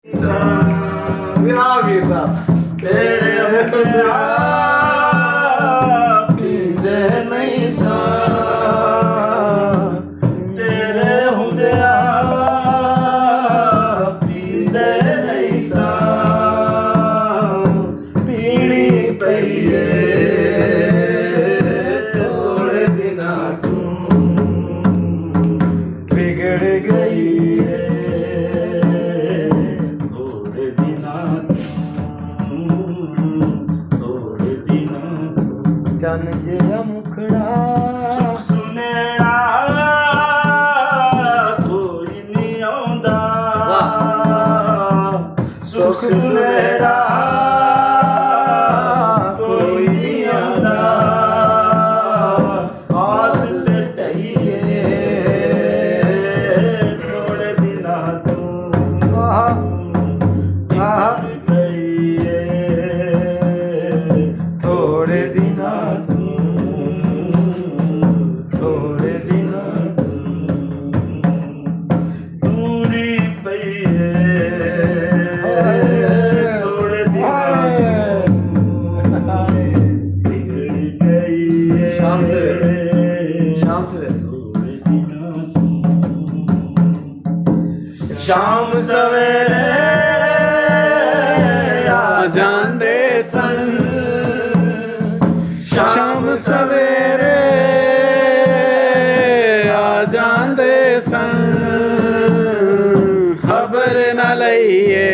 ਵਿਆਹ ਵੀਰ ਸਾਹਿਬ ਤੇਰੇ ਹੁੰਦਿਆਂ ਪੀਂਦੇ ਨਹੀਂ ਸਾਂ, ਤੇਰੇ ਹੁੰਦਿਆਂ ਪੀਂਦੇ ਨਹੀਂ ਸਾਂ, ਪੀਣੀ ਪਈ ਏ ਥੋੜੇ ਦਿਨਾਂ ਤੋਂ ਵਿਗੜ ਗਈ ਏ ਥੋੜੇ ਦਿਨਾਂ ਥੋੜੇ ਦਿਨਾਂ ਤੋਂ। ਚੰਨ ਜਿਹਾ ਮੁਖੜਾ ਸੁਖ ਸੁਨੇੜਾ ਕੋਈ ਨਹੀਂ ਆਉਂਦਾ, ਸੁਖ ਸੁਨੇੜਾ ਕੋਈ ਨਹੀਂ ਆਉਂਦਾ, ਆਸ ਤੇ ਢਈਏ ਥੋੜੇ ਦਿਨਾਂ ਤੋਂ ਆਹ ਆਹ ਗਈ ਏ ਥੋੜੇ ਦਿਨਾਂ ਤੋਂ, ਥੋੜੇ ਦਿਨਾਂ ਤੋਂ ਦੂਰੀ ਪਈ ਏ ਥੋੜੇ ਦਿਨਾਂ ਤੋਂ ਵਿਗੜ ਗਈ ਏ ਸ਼ਾਮ ਸਵੇਰੇ ਥੋੜੇ ਦਿਨਾਂ ਤੋਂ। ਸ਼ਾਮ ਸਵੇਰੇ ਆ ਜਾਂਦੇ ਸਨ, ਸ਼ਾਮ ਸਵੇਰੇ ਆ ਜਾਂਦੇ ਸਨ, ਖਬਰ ਨਾ ਲਈਏ